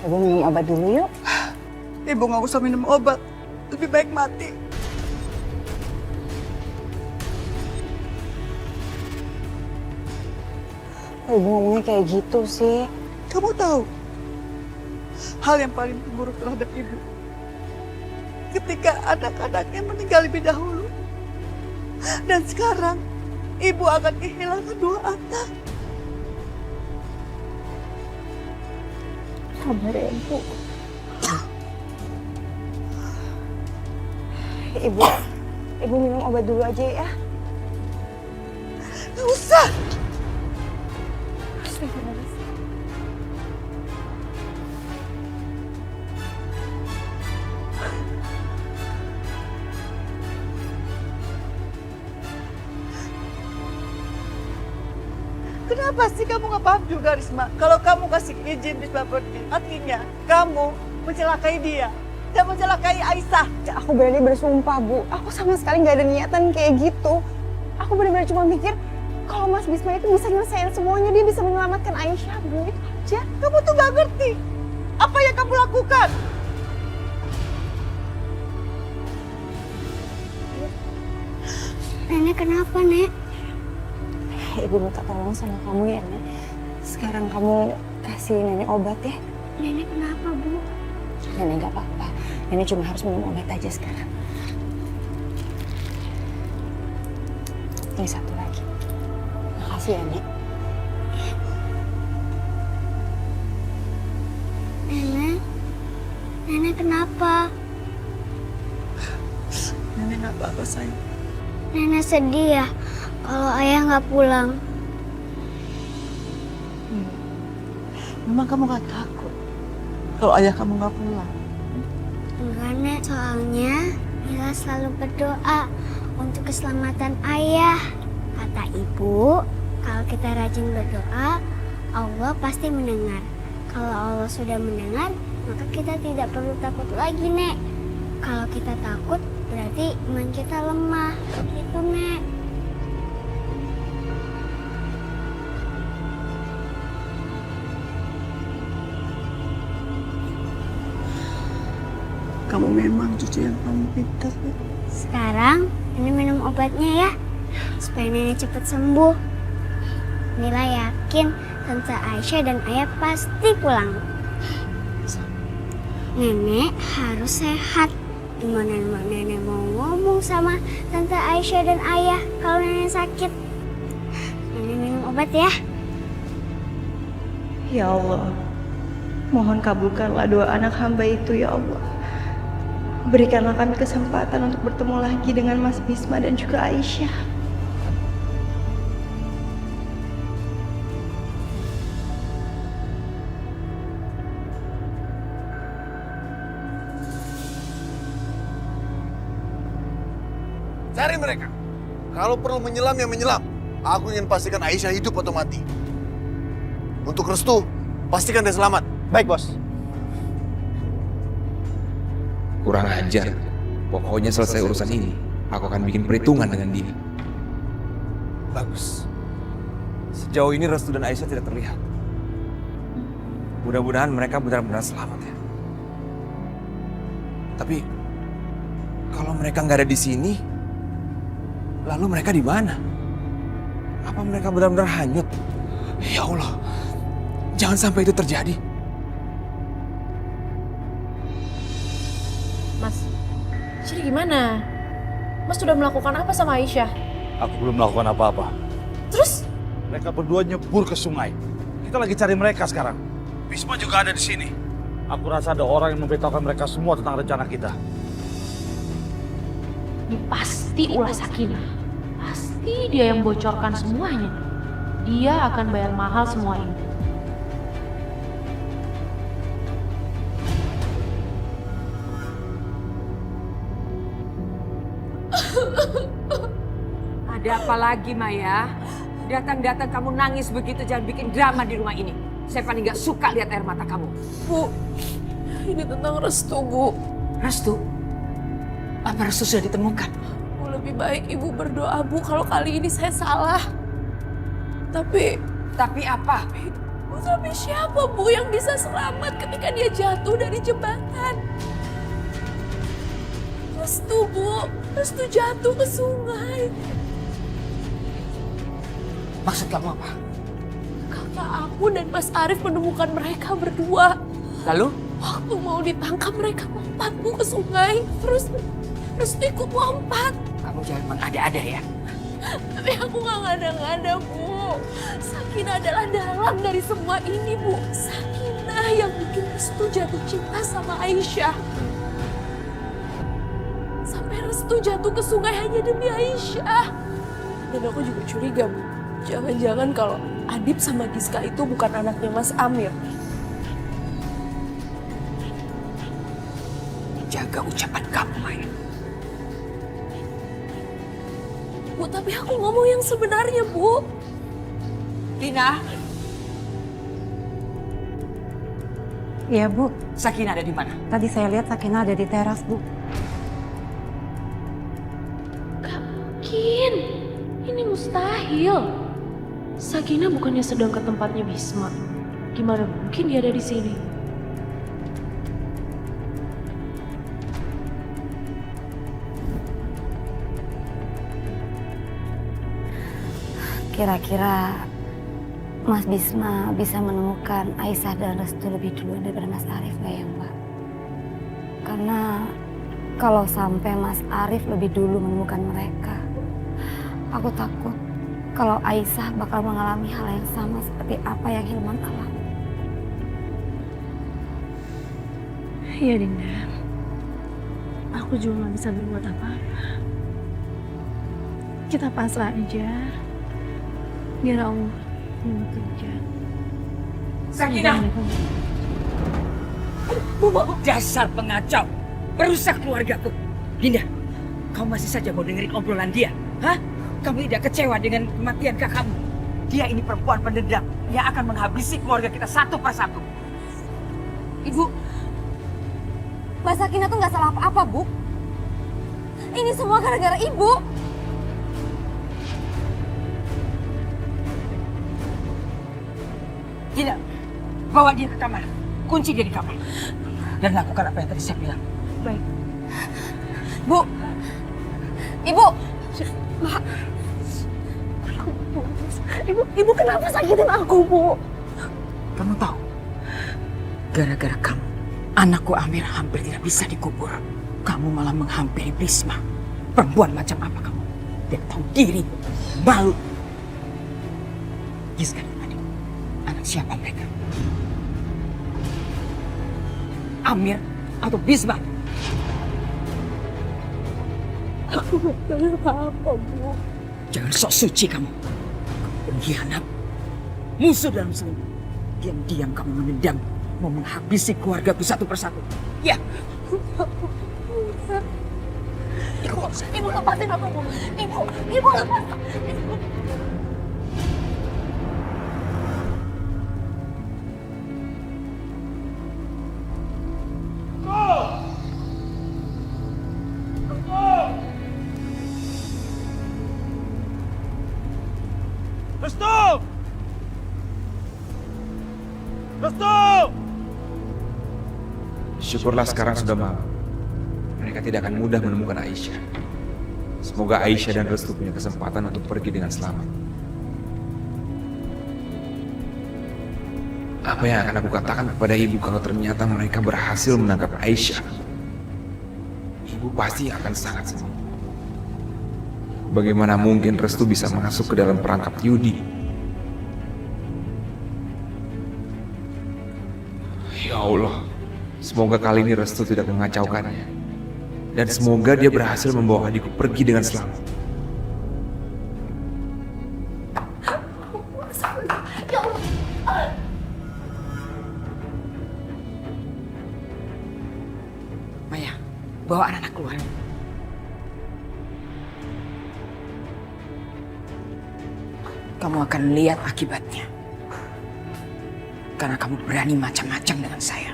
Ibu minum obat dulu yuk. Ibu nggak usah minum obat. Lebih baik mati. Ibu ngomongnya kayak gitu sih. Kamu tahu hal yang paling buruk terhadap ibu ketika anak-anaknya meninggal lebih dahulu. Dan sekarang ibu akan kehilangan 2 anak. Sabar ya, Ibu. Ibu minum obat dulu aja ya. Gak usah. Astagfirullahaladzim. Kenapa sih kamu gak paham juga, Risma? Kalau kamu kasih izin Risma pergi, artinya kamu mencelakai dia dan mencelakai Aisyah. Aku berani bersumpah, Bu. Aku sama sekali nggak ada niatan kayak gitu. Aku benar-benar cuma mikir kalau Mas Bisma itu bisa nyelesain semuanya, dia bisa menyelamatkan Aisyah, Bu. Itu aja. Kamu tuh gak ngerti apa yang kamu lakukan. Nenek kenapa, Nek? Ibu minta tolong sama kamu ya, Nek. Sekarang kamu kasih Nenek obat ya. Nenek kenapa, Bu? Nenek nggak apa-apa. Nenek cuma harus minum obat aja sekarang. Ini satu lagi. Makasih ya, Nek. Nenek kenapa? Nenek gak apa-apa, sayang. Nenek sedih ya kalau ayah nggak pulang. Memang kamu gak takut kalau ayah kamu gak pulang? Enggak, Nek. Soalnya Mila selalu berdoa untuk keselamatan ayah. Kata ibu, kalau kita rajin berdoa, Allah pasti mendengar. Kalau Allah sudah mendengar, maka kita tidak perlu takut lagi, Nek. Kalau kita takut, berarti iman kita lemah. Gitu, Nek. Kamu memang cucu yang paling pintar. Sekarang, ini minum obatnya ya, supaya nenek cepat sembuh. Mila yakin Tante Aisyah dan Ayah pasti pulang. Nenek harus sehat. Gimana nenek mau ngomong sama Tante Aisyah dan Ayah kalau nenek sakit? Nenek minum obat ya. Ya Allah, mohon kabulkanlah doa anak hamba itu ya Allah. Berikanlah kami kesempatan untuk bertemu lagi dengan Mas Bisma dan juga Aisyah. Cari mereka. Kalau perlu menyelam ya menyelam. Aku ingin pastikan Aisyah hidup atau mati. Untuk Restu, pastikan dia selamat. Baik, Bos. Kurang ajar. Pokoknya selesai urusan ini, aku akan bikin perhitungan dengan dia. Bagus. Sejauh ini Restu dan Aisyah tidak terlihat. Mudah-mudahan mereka benar-benar selamat ya. Tapi kalau mereka nggak ada di sini, lalu mereka di mana? Apa mereka benar-benar hanyut? Ya Allah, jangan sampai itu terjadi. Mas, jadi gimana? Mas sudah melakukan apa sama Aisyah? Aku belum melakukan apa-apa. Terus? Mereka berdua nyebur ke sungai. Kita lagi cari mereka sekarang. Bisma juga ada di sini. Aku rasa ada orang yang memberitahukan mereka semua tentang rencana kita. Ini pasti ulah Sakinah. Pasti dia yang bocorkan semuanya. Dia akan bayar mahal semua ini. Ada apa lagi, Maya? Datang-datang kamu nangis begitu, jangan bikin drama di rumah ini. Saya paling gak suka lihat air mata kamu. Bu, ini tentang Restu, Bu. Restu? Apa Restu sudah ditemukan? Bu, lebih baik Ibu berdoa, Bu, kalau kali ini saya salah. Tapi apa? Tapi siapa Bu yang bisa selamat ketika dia jatuh dari jembatan? Restu Bu, Restu jatuh ke sungai. Maksud kamu apa? Kakak aku dan Mas Arif menemukan mereka berdua. Lalu? Waktu mau ditangkap mereka lompat Bu ke sungai. Terus Restu ikut lompat. Kamu jangan mengada-ada ya. Tapi aku gak ngada-ngada Bu. Sakinah adalah dalang dari semua ini Bu. Sakinah yang bikin Restu jatuh cinta sama Aisyah. Sampai Restu jatuh ke sungai hanya demi Aisyah. Dan aku juga curiga Bu. Jangan-jangan kalau Adip sama Giska itu bukan anaknya Mas Amir. Jaga ucapan kamu, Maya. Bu, tapi aku ngomong yang sebenarnya, Bu. Dina. Iya, Bu. Sakinah ada di mana? Tadi saya lihat Sakinah ada di teras, Bu. Gak mungkin. Ini mustahil. Sakinah bukannya sedang ke tempatnya Bisma. Gimana mungkin dia ada di sini? Kira-kira Mas Bisma bisa menemukan Aisyah dan Restu lebih dulu daripada Mas Arif nggak ya, Mbak? Karena kalau sampai Mas Arif lebih dulu menemukan mereka, aku takut kalau Aisyah bakal mengalami hal yang sama seperti apa yang Hilman alami. Iya, Dinda. Aku juga gak bisa berbuat apa-apa. Kita pasrah aja. Biar Allah yang bekerja. Sakinah! Dasar pengacau! Perusak keluargaku. Dinda, kau masih saja mau dengerin obrolan dia? Hah? Kamu tidak kecewa dengan kematian kakakmu? Dia ini perempuan pendendam yang akan menghabisi keluarga kita satu persatu. Ibu, Mbak Sakinah tuh nggak salah apa-apa, Bu. Ini semua gara-gara Ibu. Tidak, bawa dia ke kamar. Kunci dia di kamar. Dan lakukan apa yang tadi saya bilang. Baik. Bu, Ibu. Ibu kenapa sakitin aku, Bu? Kamu tahu, gara-gara kamu, anakku Amir hampir tidak bisa dikubur. Kamu malah menghampiri Bisma. Perempuan macam apa kamu? Tidak tahu diri, malu. Giska dan Adip, anak siapa mereka? Amir atau Bisma? Aku gak tahu apa-apa, Bu. Jangan sok suci kamu. Pengkhianat, musuh dalam selimut. Diam-diam kamu menendam, mau menghabisi keluargaku satu persatu. Ya. Ibu lepasin aku, Bu. Ibu lepasin. Restu! Restu! Syukurlah sekarang sudah malam. Mereka tidak akan mudah menemukan Aisyah. Semoga Aisyah dan Restu punya kesempatan untuk pergi dengan selamat. Apa yang akan aku katakan kepada ibu kalau ternyata mereka berhasil menangkap Aisyah? Ibu pasti akan sangat sedih. Bagaimana mungkin Restu bisa masuk ke dalam perangkap Yudi? Ya Allah, semoga kali ini Restu tidak mengacaukannya. Dan semoga dia berhasil membawa adikku pergi dengan selamat. Maya, bawa anak-anak keluar. Kamu akan lihat akibatnya. Karena kamu berani macam-macam dengan saya.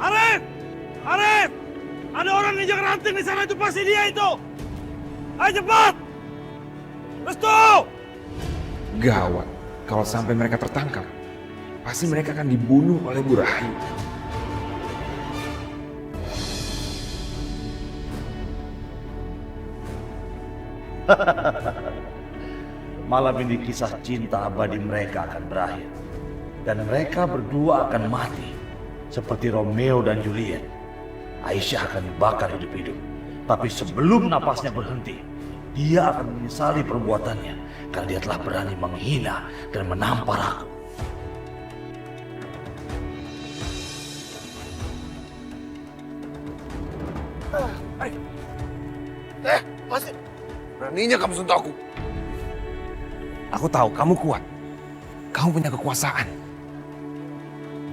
Arif! Arif! Ada orang injak ranting di sana, itu pasti dia itu! Ayo cepat! Restu! Gawat, kalau sampai mereka tertangkap, pasti mereka akan dibunuh oleh Bu Rahayu. Malam ini kisah cinta abadi mereka akan berakhir. Dan mereka berdua akan mati. Seperti Romeo dan Juliet. Aisyah akan dibakar hidup-hidup. Tapi sebelum napasnya berhenti, dia akan menyesali perbuatannya. Karena dia telah berani menghina dan menampar aku. Pasti beraninya kamu sentuh aku. Aku tahu kamu kuat. Kamu punya kekuasaan.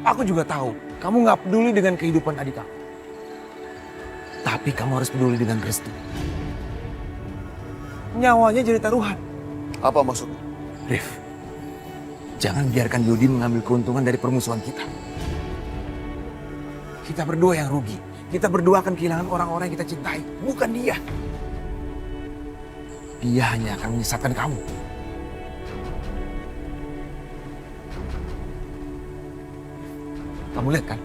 Aku juga tahu kamu nggak peduli dengan kehidupan adik kamu. Tapi kamu harus peduli dengan Restu. Nyawanya jadi taruhan. Apa maksudnya? Rif, jangan biarkan Yudi mengambil keuntungan dari permusuhan kita. Kita berdua yang rugi. Kita berdua akan kehilangan orang-orang yang kita cintai, bukan dia. Dia hanya akan menyesatkan kamu. Kamu lihat kan,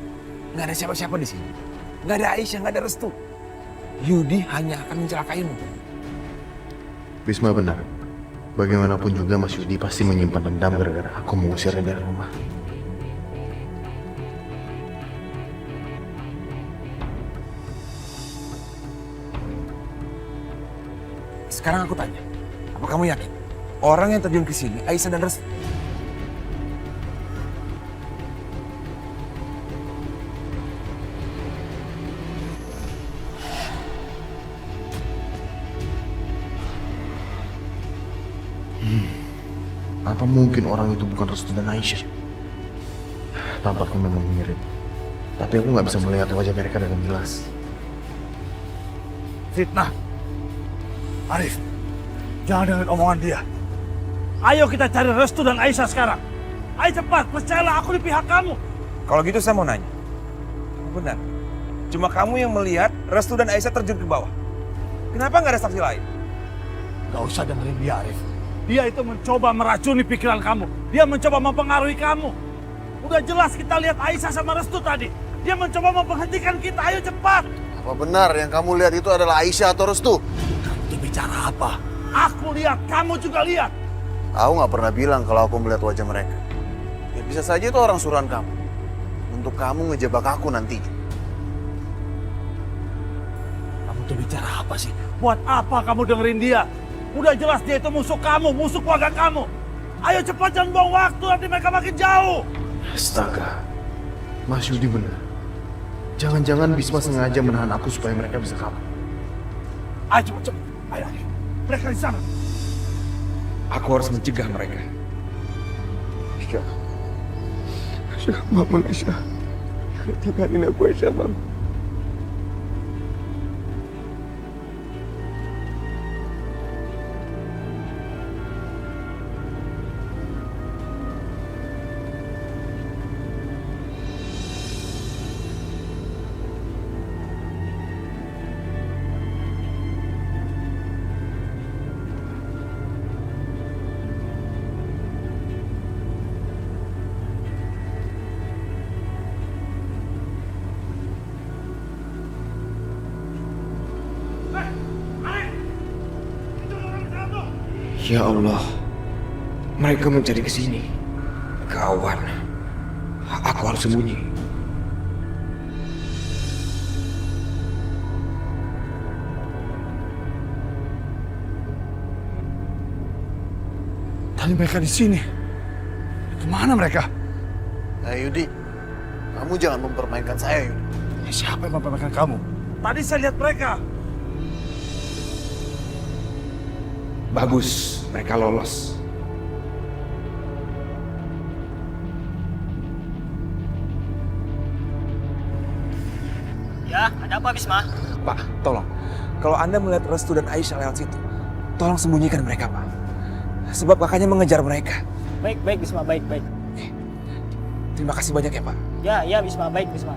nggak ada siapa-siapa di sini. Nggak ada Aisyah, nggak ada Restu. Yudi hanya akan mencelakaimu. Bisma benar. Bagaimanapun juga Mas Yudi pasti menyimpan dendam gara-gara aku mengusirnya dari rumah. Sekarang aku tanya, apa kamu yakin orang yang terjun ke sini Aisyah dan Restu? Apa mungkin orang itu bukan Restu dan Aisyah? Tampaknya memang mirip. Tapi aku nggak bisa melihat wajah mereka dengan jelas. Fitnah. Arif, jangan dengerin omongan dia. Ayo kita cari Restu dan Aisyah sekarang. Ayo cepat, percayalah aku di pihak kamu. Kalau gitu saya mau nanya. Benar, cuma kamu yang melihat Restu dan Aisyah terjun ke bawah. Kenapa nggak ada saksi lain? Gak usah dengerin dia, Arif. Dia itu mencoba meracuni pikiran kamu. Dia mencoba mempengaruhi kamu. Udah jelas kita lihat Aisyah sama Restu tadi. Dia mencoba memberhentikan kita. Ayo cepat. Apa benar yang kamu lihat itu adalah Aisyah atau Restu? Kamu tuh bicara apa? Aku lihat, kamu juga lihat. Aku nggak pernah bilang kalau aku melihat wajah mereka. Ya bisa saja itu orang suruhan kamu. Untuk kamu ngejebak aku nantinya. Kamu tuh bicara apa sih? Buat apa kamu dengerin dia? Udah jelas dia itu musuh kamu, musuh keluarga kamu. Ayo cepat, jangan buang waktu, nanti mereka makin jauh. Astaga, Mas Yudi benar. Jangan-jangan Bisma sengaja menahan aku supaya mereka bisa kabur. Ayo cepat, ayo. Mereka di sana. Aku harus mencegah mereka. Aisyah. Aisyah, bangun Aisyah. Tinggalin aku Aisyah, bangun. Ya Allah, mereka mencari ke sini. Kawan, aku harus sembunyi. Tadi mereka di sini. Kemana mereka? Yudi, kamu jangan mempermainkan saya, Yudi. Siapa yang mempermainkan kamu? Tadi saya lihat mereka. Bagus, mereka lolos. Ya, ada apa Bisma? Pak, tolong. Kalau Anda melihat Restu dan Aisyah lewat situ, tolong sembunyikan mereka, Pak. Sebab kakaknya mengejar mereka. Baik, Bisma, baik. Terima kasih banyak ya, Pak. Ya, Bisma, baik Bisma.